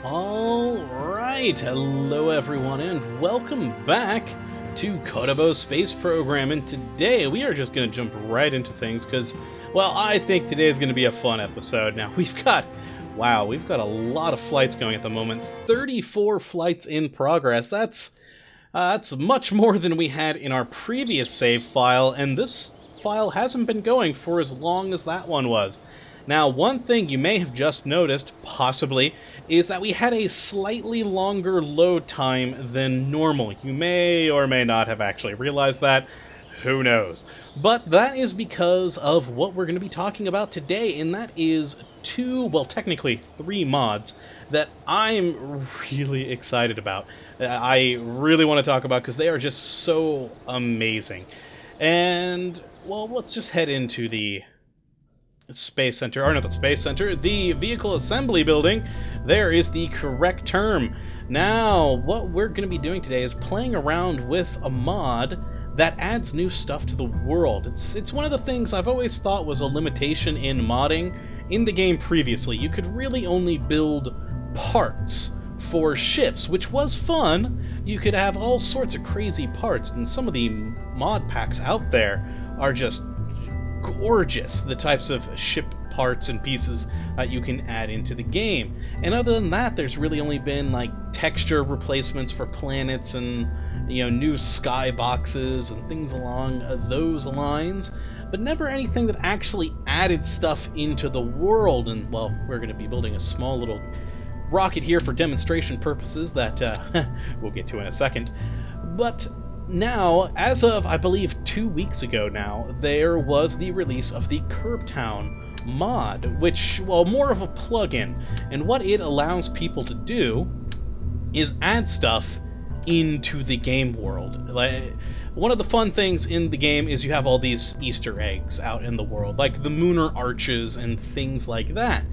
Alright, hello everyone and welcome back to Kottabos Space Program, and today we are just going to jump right into things because, well, I think today is going to be a fun episode. Now, we've got a lot of flights going at the moment, 34 flights in progress. That's much more than we had in our previous save file, and this file hasn't been going for as long as that one was. Now, one thing you may have just noticed, possibly, is that we had a slightly longer load time than normal. You may or may not have actually realized that. Who knows? But that is because of what we're going to be talking about today, and that is technically three mods that I'm really excited about. I really want to talk about because they are just so amazing. And, well, let's just head into the Space Center, or not the Space Center, the Vehicle Assembly Building. There is the correct term. Now, what we're going to be doing today is playing around with a mod that adds new stuff to the world. It's one of the things I've always thought was a limitation in modding. In the game previously, you could really only build parts for ships, which was fun. You could have all sorts of crazy parts, and some of the mod packs out there are just gorgeous, the types of ship parts and pieces that you can add into the game. And other than that, there's really only been like texture replacements for planets and, you know, new sky boxes and things along those lines, but never anything that actually added stuff into the world. And, well, we're going to be building a small little rocket here for demonstration purposes that we'll get to in a second. But now, as of, I believe, 2 weeks ago now, there was the release of the KerbTown mod, which, well, more of a plugin. And what it allows people to do is add stuff into the game world. Like, one of the fun things in the game is you have all these Easter eggs out in the world, like the lunar arches and things like that.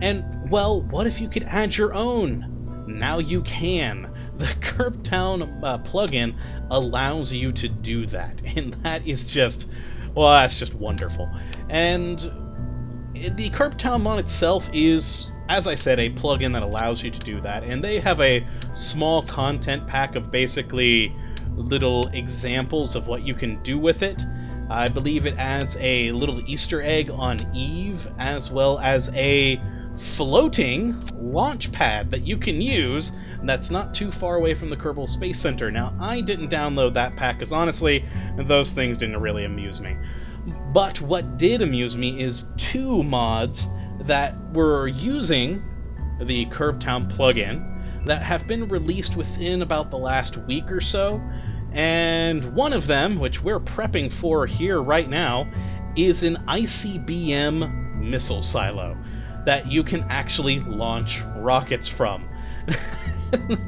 And, well, what if you could add your own? Now you can. The KerbTown plugin allows you to do that, and that is just, well, that's just wonderful. And the KerbTown mod itself is, as I said, a plugin that allows you to do that, and they have a small content pack of basically little examples of what you can do with it. I believe it adds a little Easter egg on Eve, as well as a floating launch pad that you can use that's not too far away from the Kerbal Space Center. Now, I didn't download that pack because, honestly, those things didn't really amuse me. But what did amuse me is two mods that were using the KerbTown plugin that have been released within about the last week or so. And one of them, which we're prepping for here right now, is an ICBM missile silo that you can actually launch rockets from.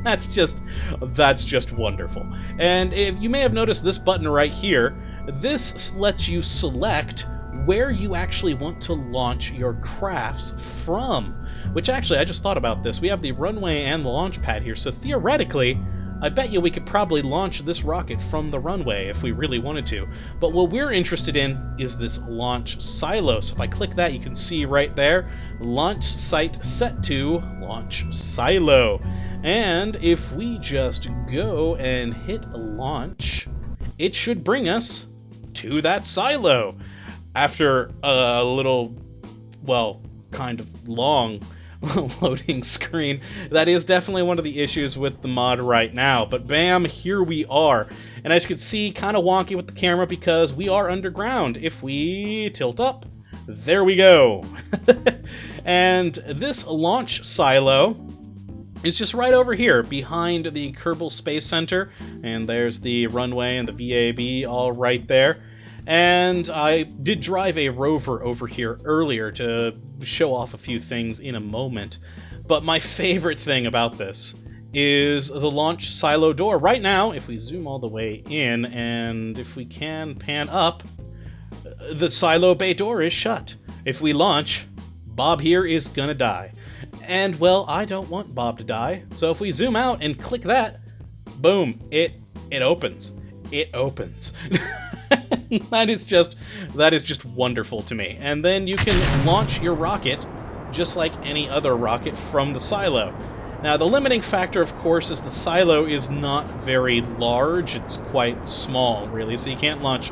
That's just wonderful. And if you may have noticed this button right here, this lets you select where you actually want to launch your crafts from. Which, actually, I just thought about this. We have the runway and the launch pad here, so theoretically, I bet you we could probably launch this rocket from the runway if we really wanted to. But what we're interested in is this launch silo. So if I click that, you can see right there, launch site set to launch silo. And if we just go and hit launch, it should bring us to that silo. After a little, well, kind of long loading screen. That is definitely one of the issues with the mod right now, but bam, here we are. And as you can see, kind of wonky with the camera because we are underground. If we tilt up, there we go. And this launch silo is just right over here behind the Kerbal Space Center, and there's the runway and the VAB all right there. And I did drive a rover over here earlier to show off a few things in a moment. But my favorite thing about this is the launch silo door. Right now, if we zoom all the way in, and if we can pan up, the silo bay door is shut. If we launch, Bob here is gonna die. And, well, I don't want Bob to die. So if we zoom out and click that, boom, it opens. It opens. That is just wonderful to me. And then you can launch your rocket just like any other rocket from the silo. Now, the limiting factor, of course, is the silo is not very large. It's quite small, really, so you can't launch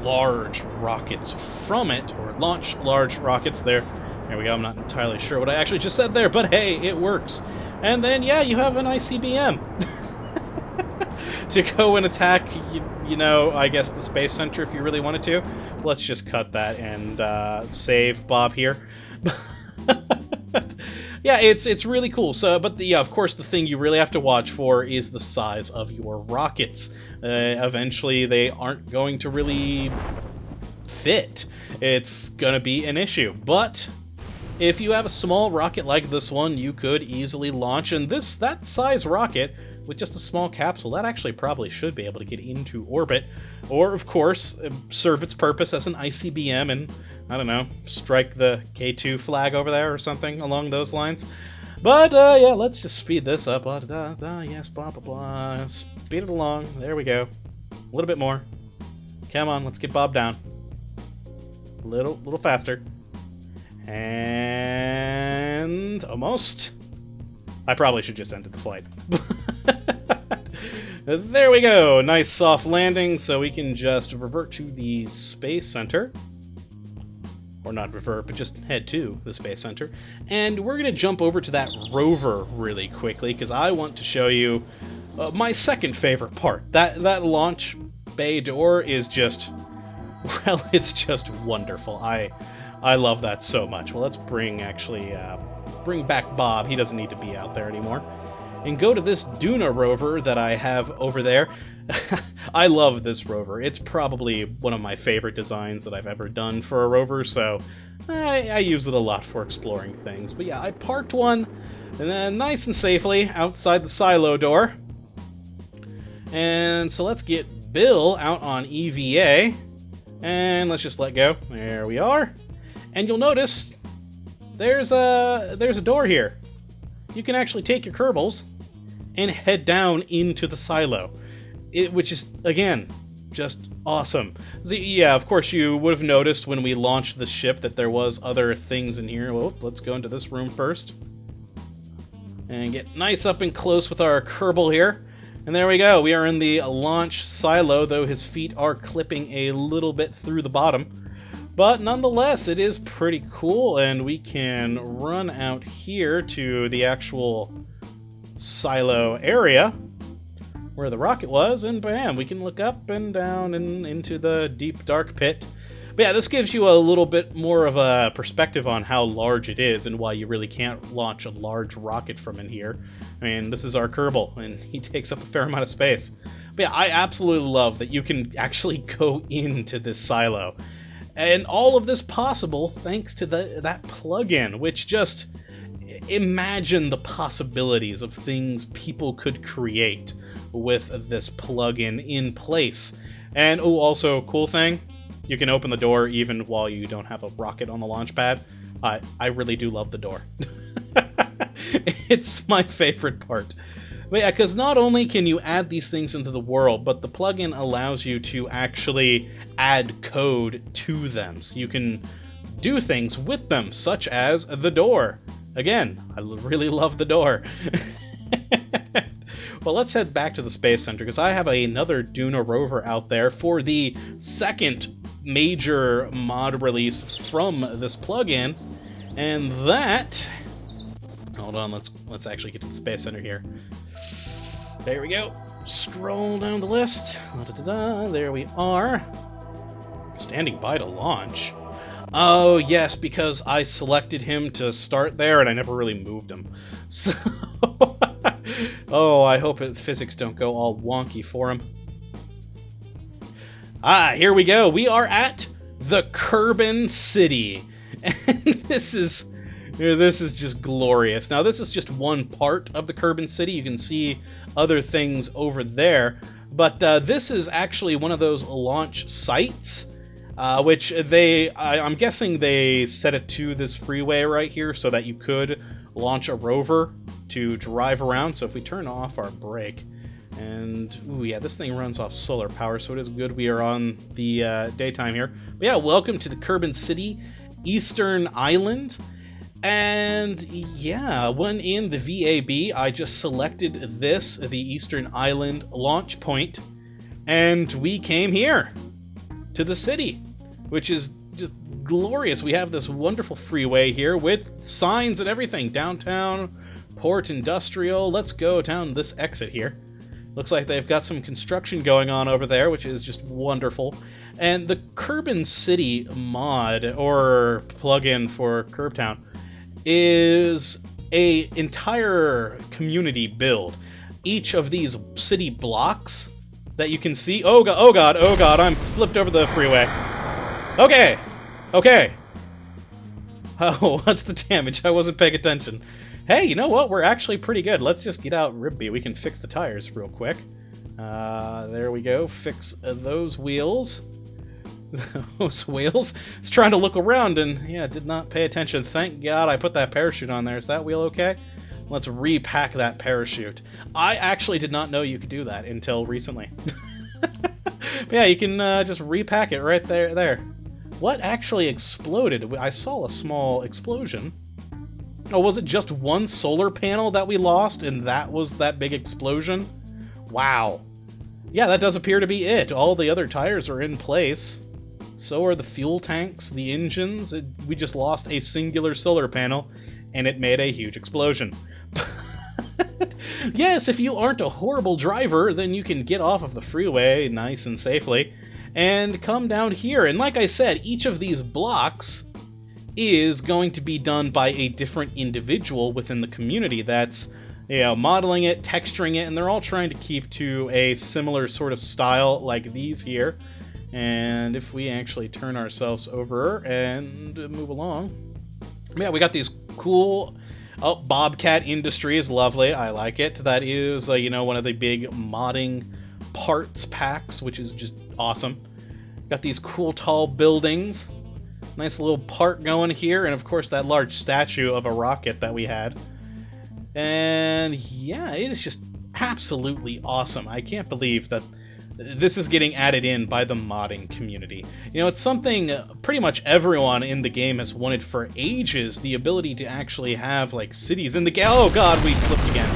large rockets from it, or launch large rockets there. There we go, I'm not entirely sure what I actually just said there, but hey, it works. And then, yeah, you have an ICBM to go and attack, you know, I guess the Space Center if you really wanted to. Let's just cut that and save Bob here. Yeah, it's really cool. So, but yeah, of course, the thing you really have to watch for is the size of your rockets. Eventually, they aren't going to really fit. It's gonna be an issue. But if you have a small rocket like this one, you could easily launch. And that size rocket with just a small capsule, that actually probably should be able to get into orbit, or of course serve its purpose as an ICBM and, I don't know, strike the K2 flag over there or something along those lines. But yeah, let's just speed this up. Yes, blah blah blah. Speed it along. There we go. A little bit more. Come on, let's get Bob down. A little faster. And almost. I probably should just end the flight. There we go. Nice soft landing, so we can just revert to the Space Center. Or not revert, but just head to the Space Center. And we're going to jump over to that rover really quickly, because I want to show you my second favorite part. That launch bay door is just, well, it's just wonderful. I love that so much. Well, let's bring back Bob. He doesn't need to be out there anymore. And go to this Duna rover that I have over there. I love this rover. It's probably one of my favorite designs that I've ever done for a rover, so I use it a lot for exploring things. But yeah, I parked one and then nice and safely outside the silo door. And so let's get Bill out on EVA. And let's just let go. There we are. And you'll notice there's a door here. You can actually take your Kerbals and head down into the silo, which is, again, just awesome. So, yeah, of course you would have noticed when we launched the ship that there was other things in here. Well, let's go into this room first and get nice up and close with our Kerbal here. And there we go. We are in the launch silo, though his feet are clipping a little bit through the bottom. But nonetheless, it is pretty cool, and we can run out here to the actual silo area where the rocket was, and bam, we can look up and down and into the deep dark pit. But yeah, this gives you a little bit more of a perspective on how large it is and why you really can't launch a large rocket from in here. I mean, this is our Kerbal, and he takes up a fair amount of space. But yeah, I absolutely love that you can actually go into this silo. And all of this possible thanks to that plug-in, which just, imagine the possibilities of things people could create with this plug-in in place. And, oh, also, cool thing, you can open the door even while you don't have a rocket on the launch pad. I really do love the door. It's my favorite part. But yeah, because not only can you add these things into the world, but the plugin allows you to actually add code to them. So you can do things with them, such as the door. Again, I really love the door. Well, let's head back to the Space Center, because I have another Duna rover out there for the second major mod release from this plugin, and that... Hold on, let's actually get to the Space Center here. There we go. Scroll down the list. There we are. Standing by to launch. Oh, yes, because I selected him to start there, and I never really moved him. So... oh, I hope physics don't go all wonky for him. Ah, here we go. We are at the Kerbin City. And this is just glorious. Now, this is just one part of the Kerbin City. You can see other things over there. But this is actually one of those launch sites, which I'm guessing they set it to this freeway right here so that you could launch a rover to drive around. So if we turn off our brake, and ooh, yeah, this thing runs off solar power, so it is good we are on the daytime here. But yeah, welcome to the Kerbin City, Eastern Island. And yeah, when in the VAB, I just selected this, the Eastern Island launch point, and we came here to the city, which is just glorious. We have this wonderful freeway here with signs and everything. Downtown, Port Industrial. Let's go down this exit here. Looks like they've got some construction going on over there, which is just wonderful. And the Kerbin City mod, or plugin for KerbTown, is a entire community build. Each of these city blocks that you can see... Oh god, I'm flipped over the freeway. Okay. Oh, what's the damage? I wasn't paying attention. Hey, you know what? We're actually pretty good. Let's just get out Ribby. We can fix the tires real quick. There we go. Fix those wheels. Those wheels. I was trying to look around and, yeah, did not pay attention. Thank God I put that parachute on there. Is that wheel okay? Let's repack that parachute. I actually did not know you could do that until recently. But yeah, you can just repack it right there. What actually exploded? I saw a small explosion. Oh, was it just one solar panel that we lost and that was that big explosion? Wow. Yeah, that does appear to be it. All the other tires are in place. So are the fuel tanks, the engines. We just lost a singular solar panel, and it made a huge explosion. Yes, if you aren't a horrible driver, then you can get off of the freeway nice and safely, and come down here. And like I said, each of these blocks is going to be done by a different individual within the community that's, you know, modeling it, texturing it, and they're all trying to keep to a similar sort of style like these here. And if we actually turn ourselves over and move along, yeah, we got these cool... Oh, Bobcat Industries, lovely, I like it. That is, you know, one of the big modding parts packs, which is just awesome. Got these cool tall buildings. Nice little park going here, and of course that large statue of a rocket that we had. And yeah, it is just absolutely awesome. I can't believe that this is getting added in by the modding community. You know, it's something pretty much everyone in the game has wanted for ages, the ability to actually have, like, cities in the game. Oh god, we flipped again.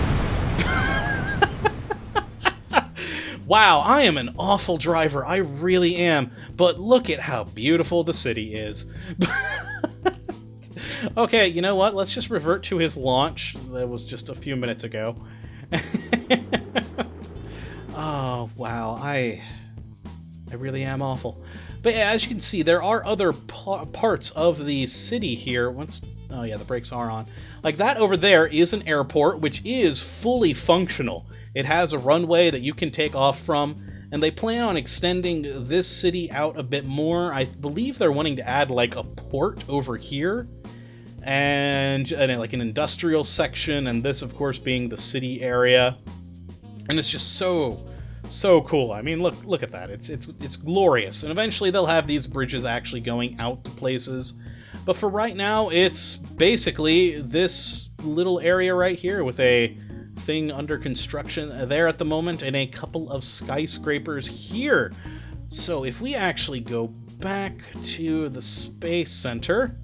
Wow, I am an awful driver, I really am, but look at how beautiful the city is. Okay, you know what, let's just revert to his launch. That was just a few minutes ago. Oh, wow, I really am awful. But yeah, as you can see, there are other parts of the city here. Oh yeah, the brakes are on. Like that over there is an airport, which is fully functional. It has a runway that you can take off from, and they plan on extending this city out a bit more. I believe they're wanting to add like a port over here, and like an industrial section, and this of course being the city area. And it's just so cool. I mean, look at that. It's glorious. And eventually they'll have these bridges actually going out to places. But for right now, it's basically this little area right here with a thing under construction there at the moment and a couple of skyscrapers here. So if we actually go back to the Space Center,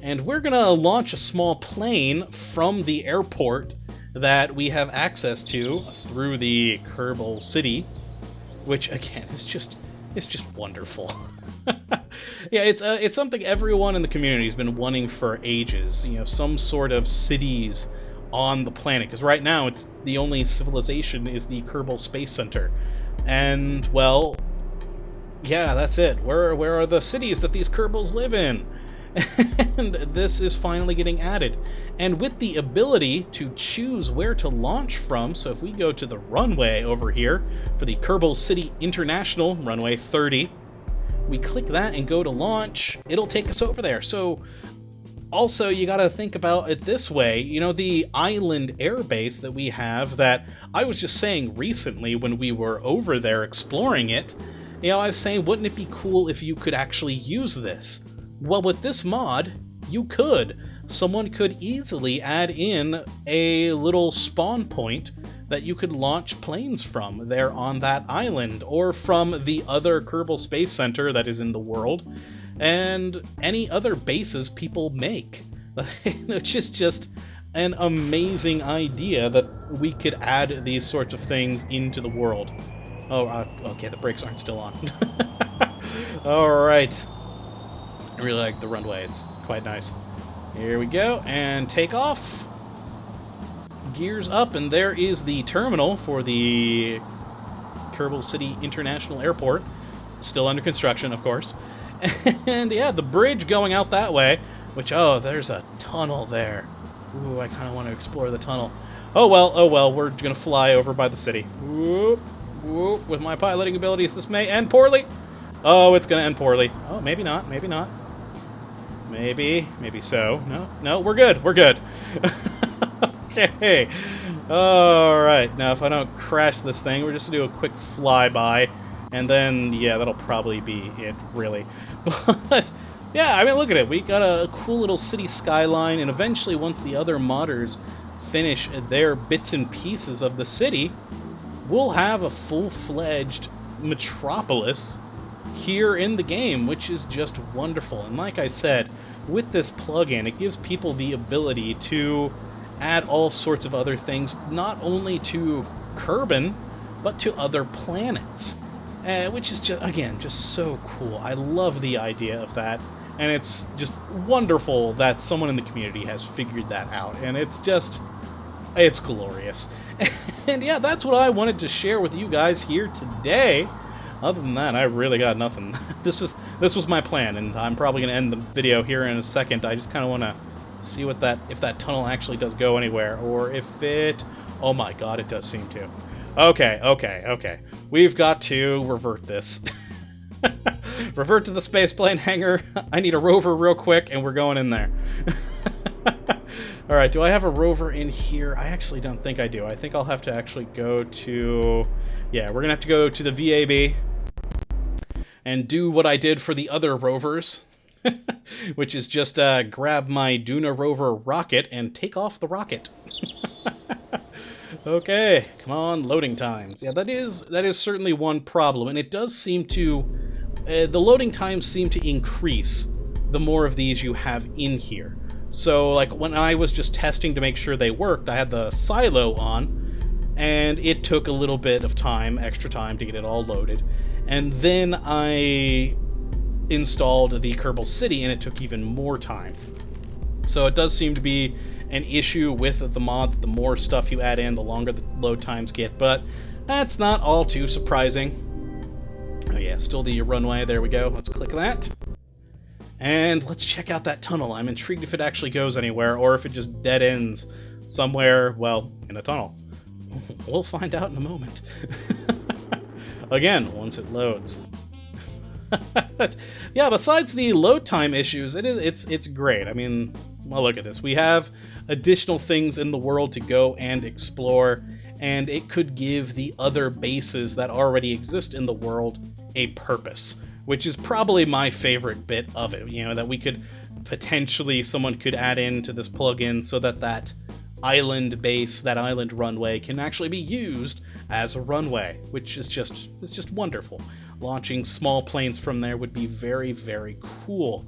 and we're gonna launch a small plane from the airport that we have access to through the Kerbal City, which again is just wonderful. Yeah, it's something everyone in the community has been wanting for ages. You know, some sort of cities on the planet, because right now it's the only civilization is the Kerbal Space Center, and well, yeah, that's it. Where are the cities that these Kerbals live in? And this is finally getting added, and with the ability to choose where to launch from. So if we go to the runway over here for the Kerbal City International, runway 30, we click that and go to launch, it'll take us over there. So also you gotta think about it this way, you know, the island airbase that we have that I was just saying recently when we were over there exploring it, you know, I was saying, wouldn't it be cool if you could actually use this? Well, with this mod, you could. Someone could easily add in a little spawn point that you could launch planes from there on that island, or from the other Kerbal Space Center that is in the world, and any other bases people make. which is just an amazing idea that we could add these sorts of things into the world. Oh, okay, the brakes aren't still on. Alright. I really like the runway, it's quite nice. Here we go, and take off. Gears up, and there is the terminal for the Kerbal City International Airport. Still under construction, of course. And yeah, the bridge going out that way, which, oh, there's a tunnel there. Ooh, I kind of want to explore the tunnel. Oh well, we're going to fly over by the city. Whoop, whoop. With my piloting abilities, this may end poorly. Oh, it's going to end poorly. Oh, maybe not, maybe not. Maybe so. No, we're good, we're good. Okay. Alright, now if I don't crash this thing, we're just going to do a quick flyby. And then, yeah, that'll probably be it, really. But, yeah, I mean, look at it. We got a cool little city skyline, and eventually, once the other modders finish their bits and pieces of the city, we'll have a full-fledged metropolis here in the game, which is just wonderful. And like I said, with this plugin, it gives people the ability to add all sorts of other things, not only to Kerbin, but to other planets. Which is, just, again, just so cool. I love the idea of that, and it's just wonderful that someone in the community has figured that out, and it's just, it's glorious. And yeah, that's what I wanted to share with you guys here today. Other than that, I really got nothing. This was my plan, and I'm probably going to end the video here in a second. I just kind of want to see what if that tunnel actually does go anywhere, or if it... Oh my god, it does seem to. Okay. We've got to revert this. Revert to the spaceplane hangar. I need a rover real quick, and we're going in there. Alright, do I have a rover in here? I actually don't think I do. I think I'll have to actually go to... Yeah, we're going to have to go to the VAB and do what I did for the other rovers, which is just grab my Duna rover rocket and take off the rocket. Okay, come on, loading times. Yeah, that is certainly one problem, and it does seem to... the loading times seem to increase the more of these you have in here. So, like, when I was just testing to make sure they worked, I had the silo on, and it took a little bit of time, extra time, to get it all loaded. And then I installed the Kerbal City, and it took even more time. So it does seem to be an issue with the mod that the more stuff you add in, the longer the load times get, but that's not all too surprising. Oh yeah, still the runway, there we go. Let's click that. And let's check out that tunnel. I'm intrigued if it actually goes anywhere, or if it just dead ends somewhere, well, in a tunnel. We'll find out in a moment. Again, once it loads. Yeah, besides the load time issues, it's great. I mean, well, look at this. We have additional things in the world to go and explore, and it could give the other bases that already exist in the world a purpose, which is probably my favorite bit of it. You know, that we could potentially, someone could add into this plugin so that that island base, that island runway, can actually be used as a runway, which is just wonderful. Launching small planes from there would be very, very cool.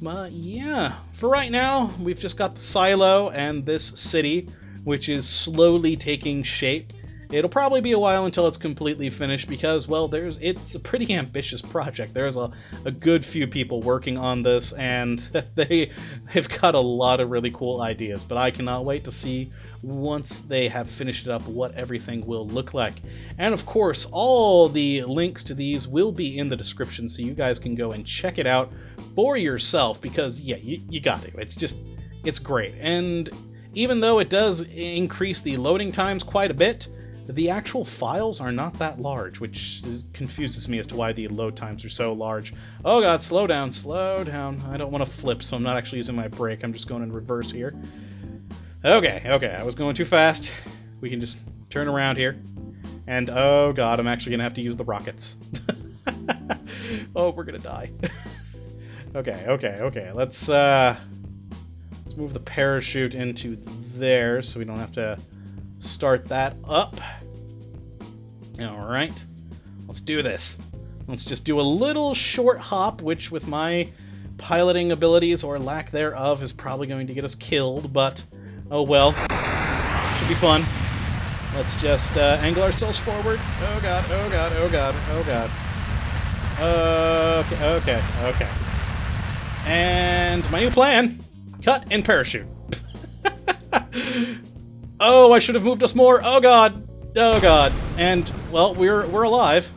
But yeah, for right now, we've just got the silo and this city, which is slowly taking shape. It'll probably be a while until it's completely finished because, well, it's a pretty ambitious project. There's a good few people working on this, and they've got a lot of really cool ideas, but I cannot wait to see, once they have finished it up, what everything will look like. And of course, all the links to these will be in the description, so you guys can go and check it out for yourself, because, yeah, you got to. It's great. And even though it does increase the loading times quite a bit, the actual files are not that large, which confuses me as to why the load times are so large. Oh god, slow down, slow down. I don't want to flip, so I'm not actually using my brake. I'm just going in reverse here. Okay, I was going too fast. We can just turn around here. And oh god, I'm actually going to have to use the rockets. Oh, we're going to die. Okay. Let's move the parachute into there so we don't have to start that up. Alright, let's do this. Let's just do a little short hop, which with my piloting abilities or lack thereof is probably going to get us killed, but oh well. Should be fun. Let's just angle ourselves forward. Oh god, oh god, oh god, oh god. Okay. And my new plan, cut and parachute. Oh, I should have moved us more. Oh god. Oh god. And, well, we're alive.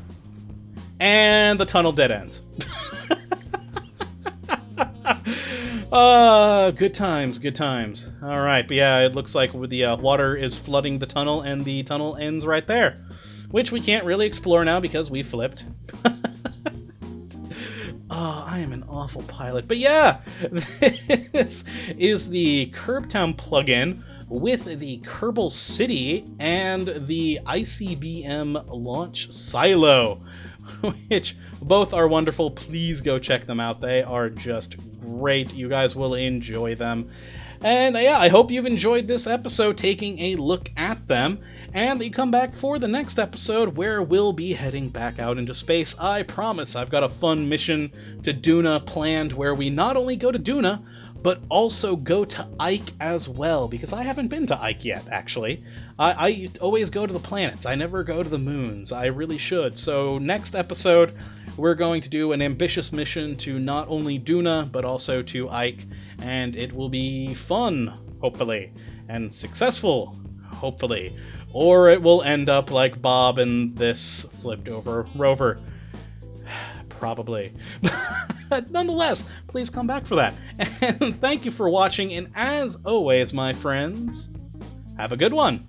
And the tunnel dead ends. Good times, good times. Alright, but yeah, it looks like the water is flooding the tunnel, and the tunnel ends right there. Which we can't really explore now because we flipped. Oh, I am an awful pilot. But yeah, this is the KerbTown plugin with the Kerbal City and the ICBM launch silo, which both are wonderful. Please go check them out. They are just great. You guys will enjoy them. And yeah, I hope you've enjoyed this episode taking a look at them, and that you come back for the next episode where we'll be heading back out into space. I promise I've got a fun mission to Duna planned where we not only go to Duna, but also go to Ike as well, because I haven't been to Ike yet, actually. I always go to the planets. I never go to the moons. I really should. So next episode, we're going to do an ambitious mission to not only Duna, but also to Ike, and it will be fun, hopefully, and successful, hopefully. Or it will end up like Bob and this flipped over rover. Probably. But nonetheless, please come back for that. And thank you for watching, and as always, my friends, have a good one.